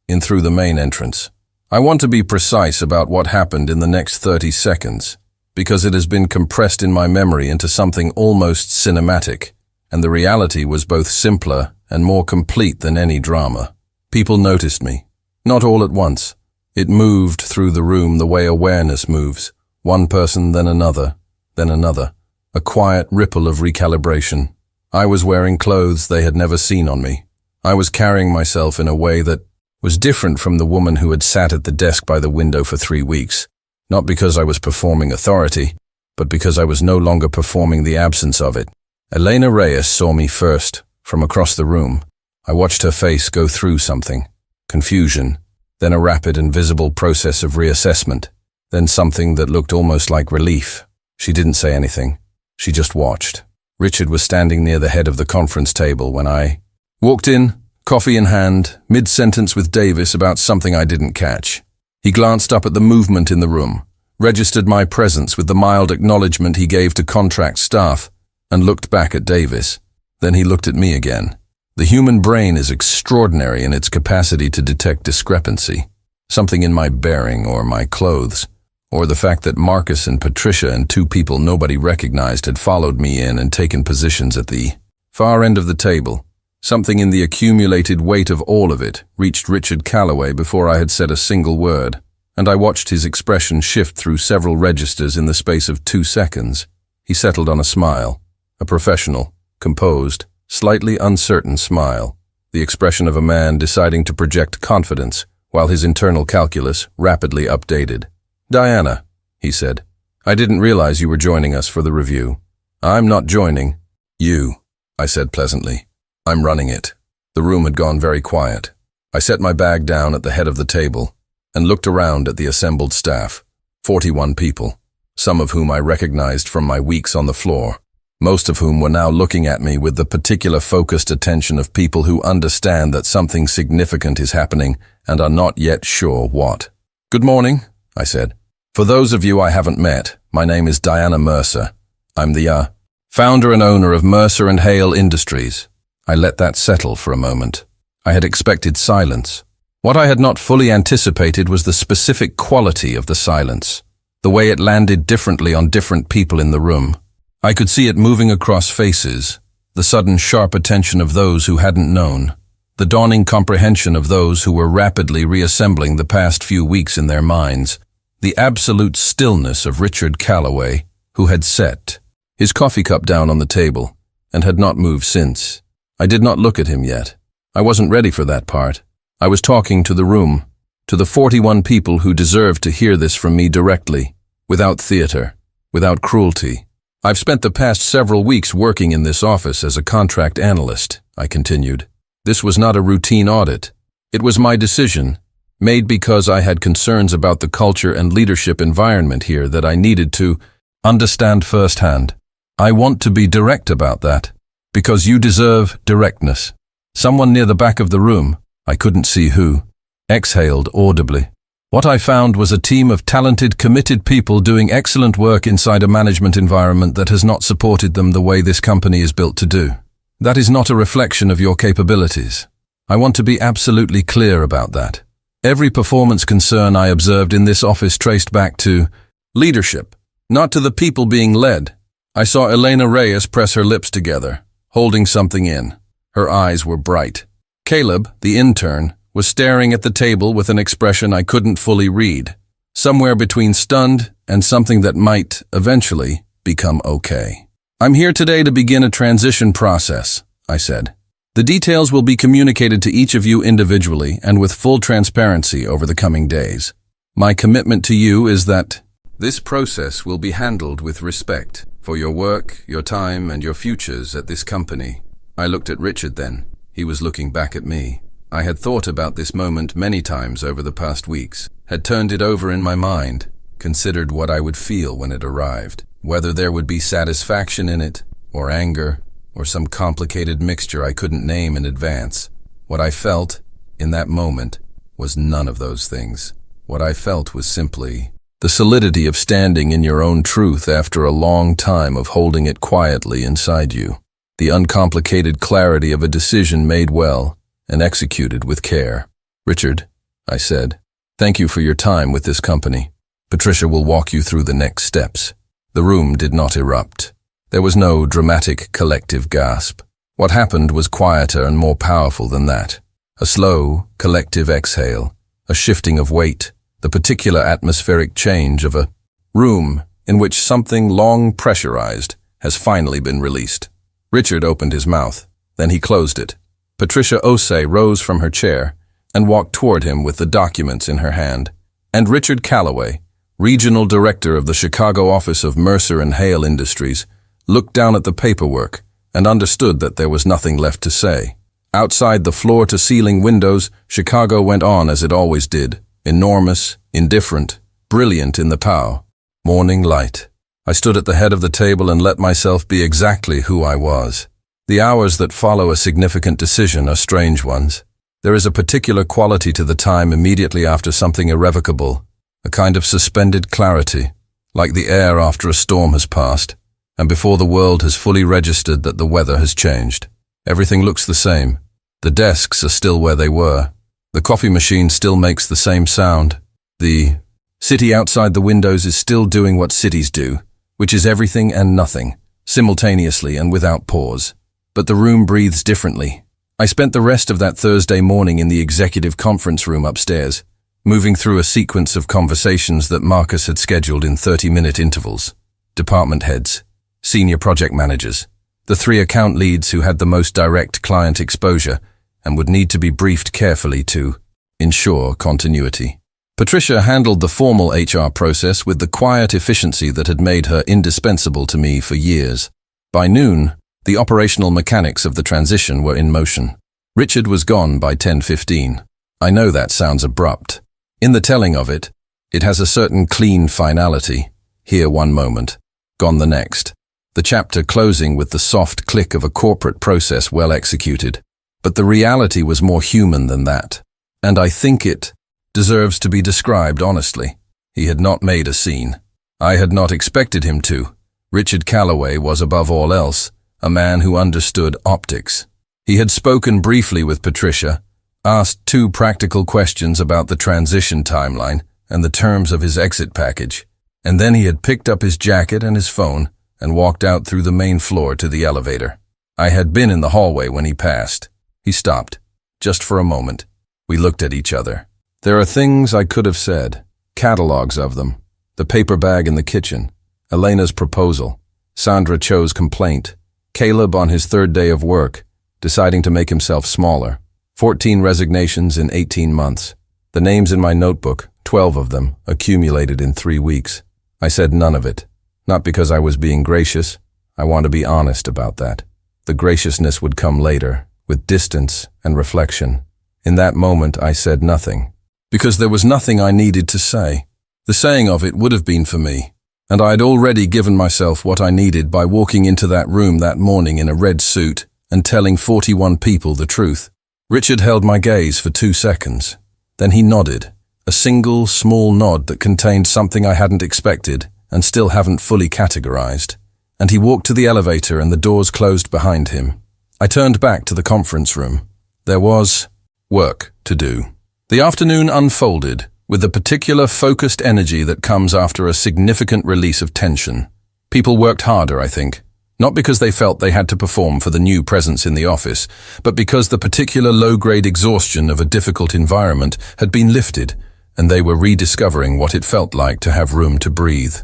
in through the main entrance. I want to be precise about what happened in the next 30 seconds, because it has been compressed in my memory into something almost cinematic, and the reality was both simpler and more complete than any drama. People noticed me. Not all at once. It moved through the room the way awareness moves, one person, then another, then another. A quiet ripple of recalibration. I was wearing clothes they had never seen on me. I was carrying myself in a way that was different from the woman who had sat at the desk by the window for 3 weeks, not because I was performing authority, but because I was no longer performing the absence of it. Elena Reyes saw me first, from across the room. I watched her face go through something. Confusion, then a rapid and visible process of reassessment, then something that looked almost like relief. She didn't say anything. She just watched. Richard was standing near the head of the conference table when I walked in, coffee in hand, mid-sentence with Davis about something I didn't catch. He glanced up at the movement in the room, registered my presence with the mild acknowledgement he gave to contract staff, and looked back at Davis. Then he looked at me again. The human brain is extraordinary in its capacity to detect discrepancy. Something in my bearing or my clothes, or the fact that Marcus and Patricia and two people nobody recognized had followed me in and taken positions at the far end of the table. Something in the accumulated weight of all of it reached Richard Calloway before I had said a single word, and I watched his expression shift through several registers in the space of 2 seconds. He settled on a smile, a professional, composed, slightly uncertain smile, the expression of a man deciding to project confidence while his internal calculus rapidly updated. "Diana," he said, "I didn't realize you were joining us for the review." "I'm not joining. You," I said pleasantly. "I'm running it." The room had gone very quiet. I set my bag down at the head of the table and looked around at the assembled staff, 41 people, some of whom I recognized from my weeks on the floor, most of whom were now looking at me with the particular focused attention of people who understand that something significant is happening and are not yet sure what. "Good morning," I said. "For those of you I haven't met, my name is Diana Mercer. I'm the founder and owner of Mercer and Hale Industries." I let that settle for a moment. I had expected silence. What I had not fully anticipated was the specific quality of the silence, the way it landed differently on different people in the room. I could see it moving across faces, the sudden sharp attention of those who hadn't known, the dawning comprehension of those who were rapidly reassembling the past few weeks in their minds, the absolute stillness of Richard Calloway, who had set his coffee cup down on the table and had not moved since. I did not look at him yet. I wasn't ready for that part. I was talking to the room, to the 41 people who deserved to hear this from me directly, without theater, without cruelty. "I've spent the past several weeks working in this office as a contract analyst," I continued. "This was not a routine audit. It was my decision, made because I had concerns about the culture and leadership environment here that I needed to understand firsthand. I want to be direct about that, because you deserve directness." Someone near the back of the room, I couldn't see who, exhaled audibly. What I found was a team of talented, committed people doing excellent work inside a management environment that has not supported them the way this company is built to do. That is not a reflection of your capabilities. I want to be absolutely clear about that. Every performance concern I observed in this office traced back to leadership, not to the people being led. I saw Elena Reyes press her lips together, holding something in. Her eyes were bright. Caleb, the intern, was staring at the table with an expression I couldn't fully read, somewhere between stunned and something that might, eventually, become okay. "I'm here today to begin a transition process," I said. "The details will be communicated to each of you individually and with full transparency over the coming days. My commitment to you is that this process will be handled with respect for your work, your time, and your futures at this company." I looked at Richard then. He was looking back at me. I had thought about this moment many times over the past weeks, had turned it over in my mind, considered what I would feel when it arrived, whether there would be satisfaction in it, or anger, or some complicated mixture I couldn't name in advance. What I felt, in that moment, was none of those things. What I felt was simply the solidity of standing in your own truth after a long time of holding it quietly inside you. The uncomplicated clarity of a decision made well and executed with care. "Richard," I said, "thank you for your time with this company. Patricia will walk you through the next steps." The room did not erupt. There was no dramatic collective gasp. What happened was quieter and more powerful than that. A slow, collective exhale, a shifting of weight, the particular atmospheric change of a room in which something long pressurized has finally been released. Richard opened his mouth, then he closed it. Patricia Osei rose from her chair and walked toward him with the documents in her hand. And Richard Calloway, regional director of the Chicago office of Mercer and Hale Industries, looked down at the paperwork and understood that there was nothing left to say. Outside the floor-to-ceiling windows, Chicago went on as it always did, enormous, indifferent, brilliant in the pow. Morning light. I stood at the head of the table and let myself be exactly who I was. The hours that follow a significant decision are strange ones. There is a particular quality to the time immediately after something irrevocable, a kind of suspended clarity, like the air after a storm has passed, and before the world has fully registered that the weather has changed. Everything looks the same. The desks are still where they were. The coffee machine still makes the same sound. The city outside the windows is still doing what cities do, which is everything and nothing, simultaneously and without pause. But the room breathes differently. I spent the rest of that Thursday morning in the executive conference room upstairs, moving through a sequence of conversations that Marcus had scheduled in 30-minute intervals. Department heads, senior project managers, the 3 account leads who had the most direct client exposure and would need to be briefed carefully to ensure continuity. Patricia handled the formal HR process with the quiet efficiency that had made her indispensable to me for years. By noon, the operational mechanics of the transition were in motion. Richard was gone by 10:15. I know that sounds abrupt. In the telling of it, it has a certain clean finality. Here one moment, gone the next. The chapter closing with the soft click of a corporate process well executed. But the reality was more human than that. And I think it deserves to be described honestly. He had not made a scene. I had not expected him to. Richard Calloway was above all else a man who understood optics. He had spoken briefly with Patricia, asked 2 practical questions about the transition timeline and the terms of his exit package, and then he had picked up his jacket and his phone and walked out through the main floor to the elevator. I had been in the hallway when he passed. He stopped, just for a moment. We looked at each other. There are things I could have said, catalogs of them. The paper bag in the kitchen, Elena's proposal, Sandra Cho's complaint, Caleb on his 3rd day of work, deciding to make himself smaller, 14 resignations in 18 months. The names in my notebook, 12 of them, accumulated in 3 weeks. I said none of it, not because I was being gracious. I want to be honest about that. The graciousness would come later, with distance and reflection. In that moment, I said nothing, because there was nothing I needed to say. The saying of it would have been for me, and I had already given myself what I needed by walking into that room that morning in a red suit and telling 41 people the truth. Richard held my gaze for 2 seconds. Then he nodded, a single, small nod that contained something I hadn't expected and still haven't fully categorized. And he walked to the elevator and the doors closed behind him. I turned back to the conference room. There was work to do. The afternoon unfolded with the particular focused energy that comes after a significant release of tension. People worked harder, I think, not because they felt they had to perform for the new presence in the office, but because the particular low-grade exhaustion of a difficult environment had been lifted, and they were rediscovering what it felt like to have room to breathe.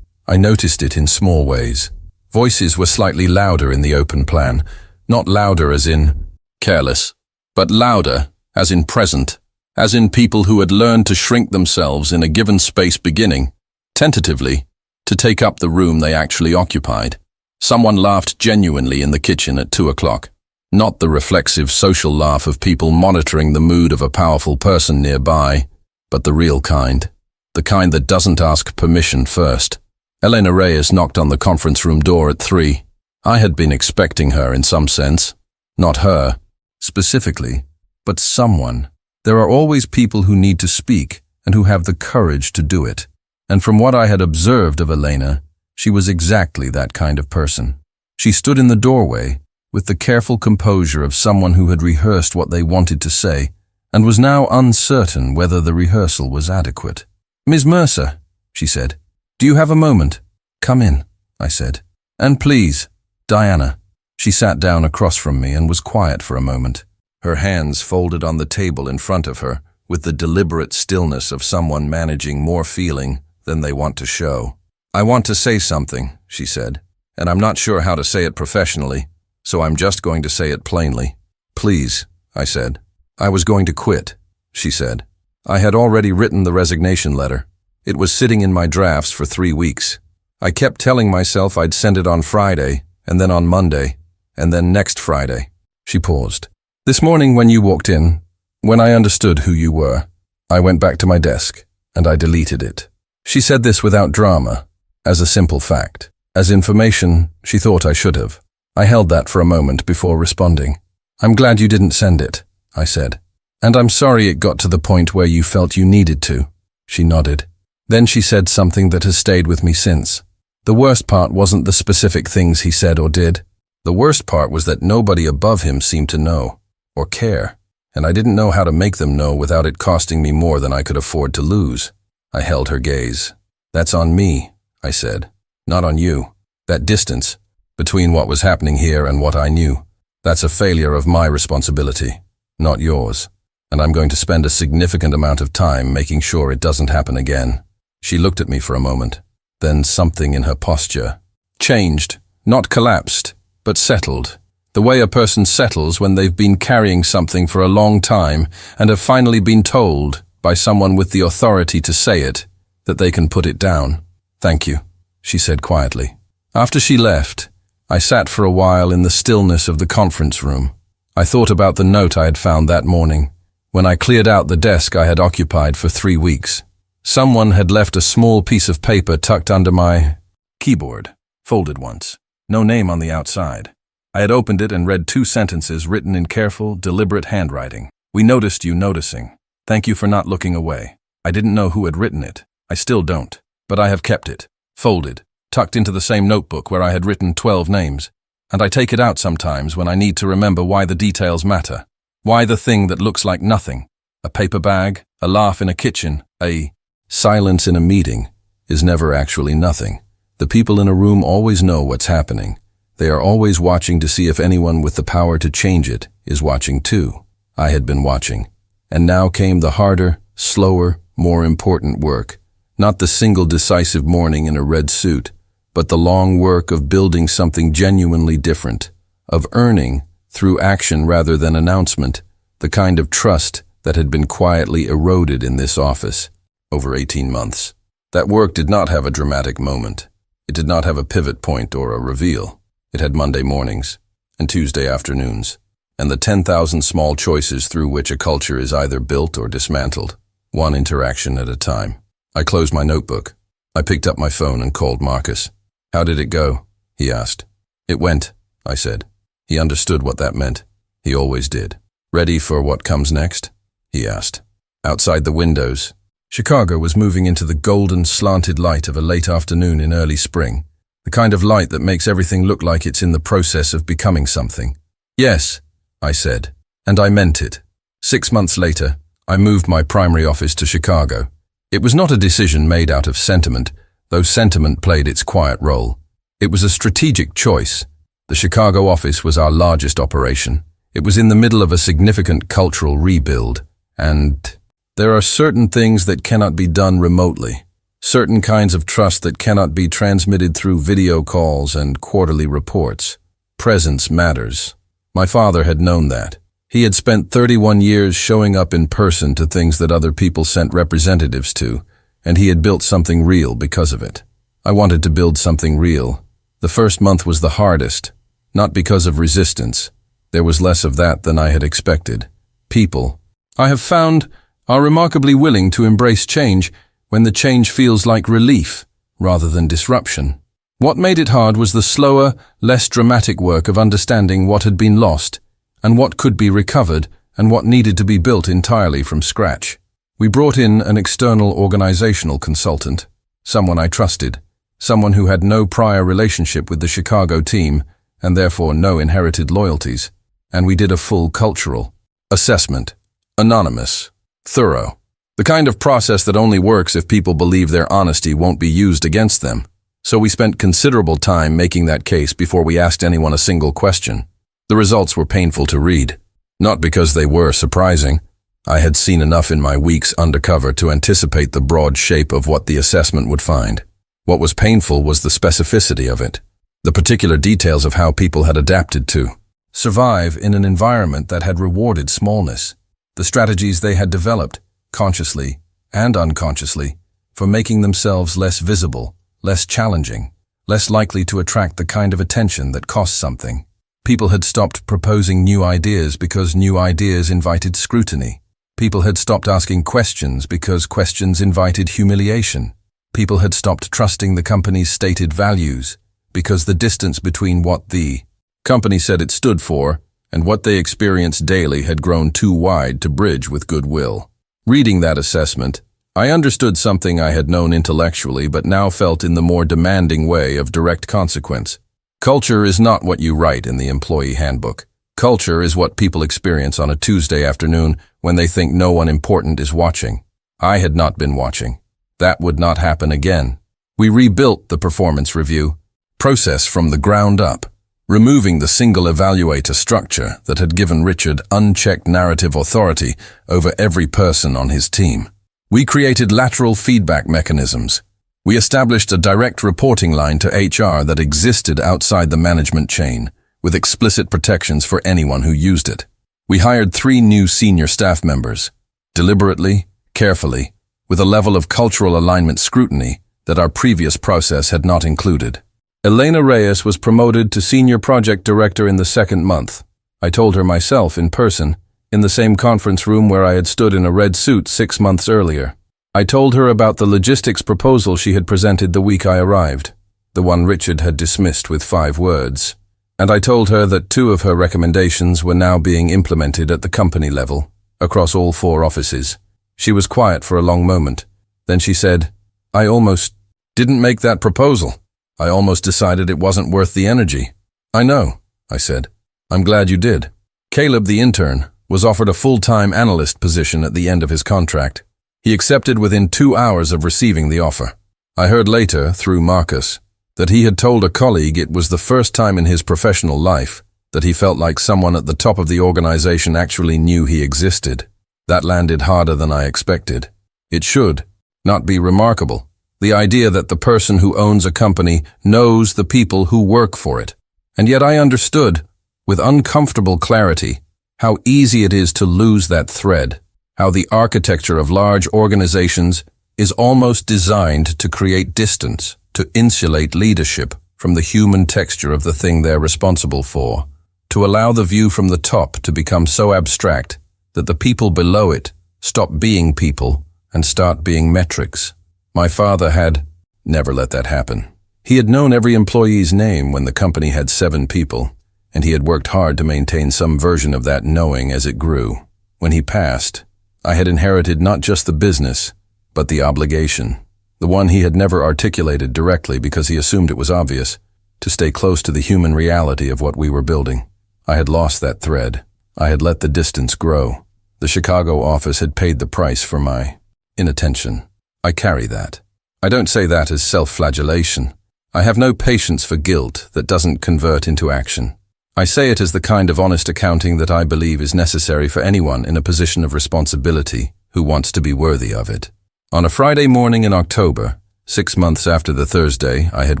I noticed it in small ways. Voices were slightly louder in the open plan, not louder as in careless, but louder as in present, as in people who had learned to shrink themselves in a given space beginning, tentatively, to take up the room they actually occupied. Someone laughed genuinely in the kitchen at 2 o'clock, not the reflexive social laugh of people monitoring the mood of a powerful person nearby, but the real kind, the kind that doesn't ask permission first. Elena Reyes knocked on the conference room door at 3. I had been expecting her in some sense, not her, specifically, but someone. There are always people who need to speak and who have the courage to do it. And from what I had observed of Elena, she was exactly that kind of person. She stood in the doorway with the careful composure of someone who had rehearsed what they wanted to say and was now uncertain whether the rehearsal was adequate. "Ms. Mercer," she said, "do you have a moment?" "Come in," I said. "And please, Diana." She sat down across from me and was quiet for a moment, her hands folded on the table in front of her, with the deliberate stillness of someone managing more feeling than they want to show. "I want to say something," she said, "and I'm not sure how to say it professionally, so I'm just going to say it plainly." "Please," I said. "I was going to quit," she said. I had already written the resignation letter. It was sitting in my drafts for 3 weeks. I kept telling myself I'd send it on Friday, and then on Monday, and then next Friday. She paused. "This morning when you walked in, when I understood who you were, I went back to my desk, and I deleted it." She said this without drama, as a simple fact. As information, she thought I should have. I held that for a moment before responding. "I'm glad you didn't send it," I said. And I'm sorry it got to the point where you felt you needed to. She nodded. Then she said something that has stayed with me since. The worst part wasn't the specific things he said or did. The worst part was that nobody above him seemed to know or care, and I didn't know how to make them know without it costing me more than I could afford to lose. I held her gaze. That's on me, I said. Not on you. That distance between what was happening here and what I knew, that's a failure of my responsibility, not yours. And I'm going to spend a significant amount of time making sure it doesn't happen again. She looked at me for a moment. Then something in her posture changed, not collapsed, but settled. The way a person settles when they've been carrying something for a long time and have finally been told by someone with the authority to say it that they can put it down. Thank you, she said quietly. After she left, I sat for a while in the stillness of the conference room. I thought about the note I had found that morning, when I cleared out the desk I had occupied for 3 weeks. Someone had left a small piece of paper tucked under my keyboard, folded once. No name on the outside. I had opened it and read 2 sentences written in careful, deliberate handwriting. We noticed you noticing. Thank you for not looking away. I didn't know who had written it. I still don't. But I have kept it, folded, tucked into the same notebook where I had written 12 names. And I take it out sometimes when I need to remember why the details matter. Why the thing that looks like nothing. A paper bag, a laugh in a kitchen, a silence in a meeting is never actually nothing. The people in a room always know what's happening. They are always watching to see if anyone with the power to change it is watching too. I had been watching. And now came the harder, slower, more important work. Not the single decisive morning in a red suit, but the long work of building something genuinely different, of earning, through action rather than announcement, the kind of trust that had been quietly eroded in this office over 18 months. That work did not have a dramatic moment. It did not have a pivot point or a reveal. It had Monday mornings and Tuesday afternoons, and the 10,000 small choices through which a culture is either built or dismantled, one interaction at a time. I closed my notebook. I picked up my phone and called Marcus. How did it go? He asked. It went, I said. He understood what that meant. He always did. Ready for what comes next? He asked. Outside the windows, Chicago was moving into the golden, slanted light of a late afternoon in early spring, the kind of light that makes everything look like it's in the process of becoming something. Yes, I said, and I meant it. 6 months later, I moved my primary office to Chicago. It was not a decision made out of sentiment, though sentiment played its quiet role. It was a strategic choice. The Chicago office was our largest operation. It was in the middle of a significant cultural rebuild, and there are certain things that cannot be done remotely, certain kinds of trust that cannot be transmitted through video calls and quarterly reports. Presence matters. My father had known that. He had spent 31 years showing up in person to things that other people sent representatives to, and he had built something real because of it. I wanted to build something real. The first month was the hardest, not because of resistance. There was less of that than I had expected. People, I have found, are remarkably willing to embrace change when the change feels like relief rather than disruption. What made it hard was the slower, less dramatic work of understanding what had been lost and what could be recovered and what needed to be built entirely from scratch. We brought in an external organizational consultant, someone I trusted, someone who had no prior relationship with the Chicago team and therefore no inherited loyalties, and we did a full cultural assessment, anonymous, thorough, the kind of process that only works if people believe their honesty won't be used against them. So we spent considerable time making that case before we asked anyone a single question. The results were painful to read, not because they were surprising. I had seen enough in my weeks undercover to anticipate the broad shape of what the assessment would find. What was painful was the specificity of it, the particular details of how people had adapted to survive in an environment that had rewarded smallness, the strategies they had developed, consciously and unconsciously, for making themselves less visible, less challenging, less likely to attract the kind of attention that cost something. People had stopped proposing new ideas because new ideas invited scrutiny. People had stopped asking questions because questions invited humiliation. People had stopped trusting the company's stated values because the distance between what the company said it stood for and what they experienced daily had grown too wide to bridge with goodwill. Reading that assessment, I understood something I had known intellectually but now felt in the more demanding way of direct consequence. Culture is not what you write in the employee handbook. Culture is what people experience on a Tuesday afternoon when they think no one important is watching. I had not been watching. That would not happen again. We rebuilt the performance review process from the ground up, removing the single evaluator structure that had given Richard unchecked narrative authority over every person on his team. We created lateral feedback mechanisms. We established a direct reporting line to HR that existed outside the management chain, with explicit protections for anyone who used it. We hired 3 new senior staff members, deliberately, carefully, with a level of cultural alignment scrutiny that our previous process had not included. Elena Reyes was promoted to Senior Project Director in the 2nd month. I told her myself in person, in the same conference room where I had stood in a red suit 6 months earlier. I told her about the logistics proposal she had presented the week I arrived, the one Richard had dismissed with 5 words. And I told her that 2 of her recommendations were now being implemented at the company level, across all 4 offices. She was quiet for a long moment. Then she said, "I almost didn't make that proposal. I almost decided it wasn't worth the energy." "I know," I said. "I'm glad you did." Caleb, the intern, was offered a full-time analyst position at the end of his contract. He accepted within 2 hours of receiving the offer. I heard later, through Marcus, that he had told a colleague it was the first time in his professional life that he felt like someone at the top of the organization actually knew he existed. That landed harder than I expected. It should not be remarkable. The idea that the person who owns a company knows the people who work for it. And yet I understood, with uncomfortable clarity, how easy it is to lose that thread, how the architecture of large organizations is almost designed to create distance, to insulate leadership from the human texture of the thing they're responsible for, to allow the view from the top to become so abstract that the people below it stop being people and start being metrics. My father had never let that happen. He had known every employee's name when the company had 7 people, and he had worked hard to maintain some version of that knowing as it grew. When he passed, I had inherited not just the business, but the obligation, the one he had never articulated directly because he assumed it was obvious, to stay close to the human reality of what we were building. I had lost that thread. I had let the distance grow. The Chicago office had paid the price for my inattention. I carry that. I don't say that as self-flagellation. I have no patience for guilt that doesn't convert into action. I say it as the kind of honest accounting that I believe is necessary for anyone in a position of responsibility who wants to be worthy of it. On a Friday morning in October, 6 months after the Thursday I had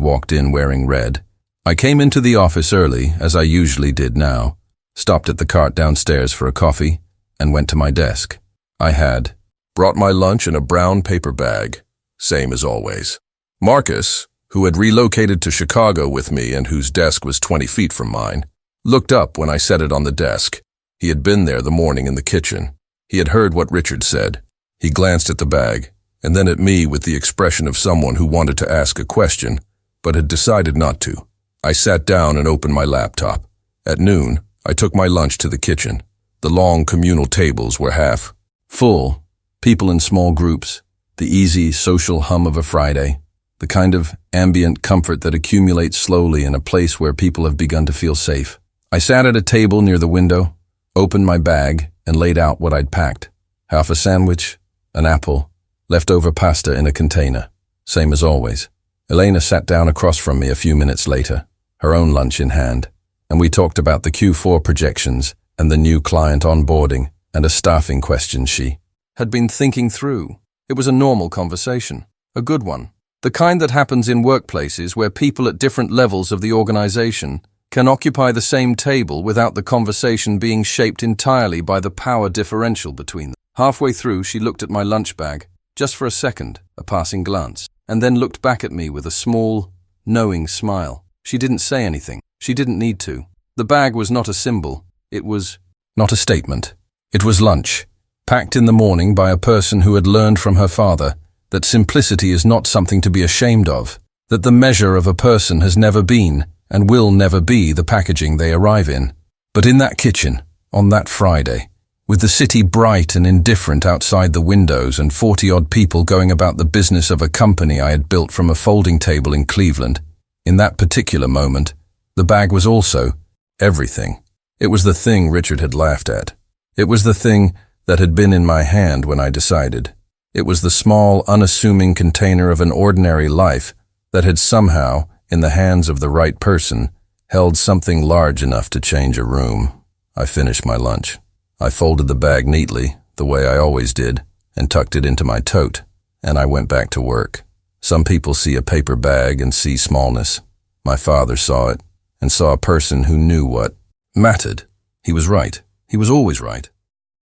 walked in wearing red, I came into the office early, as I usually did now, stopped at the cart downstairs for a coffee, and went to my desk. I had brought my lunch in a brown paper bag, same as always. Marcus, who had relocated to Chicago with me and whose desk was 20 feet from mine, looked up when I set it on the desk. He had been there the morning in the kitchen. He had heard what Richard said. He glanced at the bag, and then at me with the expression of someone who wanted to ask a question, but had decided not to. I sat down and opened my laptop. At noon, I took my lunch to the kitchen. The long communal tables were half full, people in small groups, the easy social hum of a Friday, the kind of ambient comfort that accumulates slowly in a place where people have begun to feel safe. I sat at a table near the window, opened my bag, and laid out what I'd packed. Half a sandwich, an apple, leftover pasta in a container, same as always. Elena sat down across from me a few minutes later, her own lunch in hand, and we talked about the Q4 projections and the new client onboarding and a staffing question she had been thinking through. It was a normal conversation, a good one, the kind that happens in workplaces where people at different levels of the organization can occupy the same table without the conversation being shaped entirely by the power differential between them. Halfway through, she looked at my lunch bag, just for a second, a passing glance, and then looked back at me with a small, knowing smile. She didn't say anything. She didn't need to. The bag was not a symbol. It was not a statement. It was lunch, packed in the morning by a person who had learned from her father that simplicity is not something to be ashamed of, that the measure of a person has never been and will never be the packaging they arrive in. But in that kitchen, on that Friday, with the city bright and indifferent outside the windows and 40-odd people going about the business of a company I had built from a folding table in Cleveland, in that particular moment, the bag was also everything. It was the thing Richard had laughed at. It was the thing that had been in my hand when I decided. It was the small, unassuming container of an ordinary life that had somehow, in the hands of the right person, held something large enough to change a room. I finished my lunch. I folded the bag neatly, the way I always did, and tucked it into my tote, and I went back to work. Some people see a paper bag and see smallness. My father saw it, and saw a person who knew what mattered. He was right. He was always right.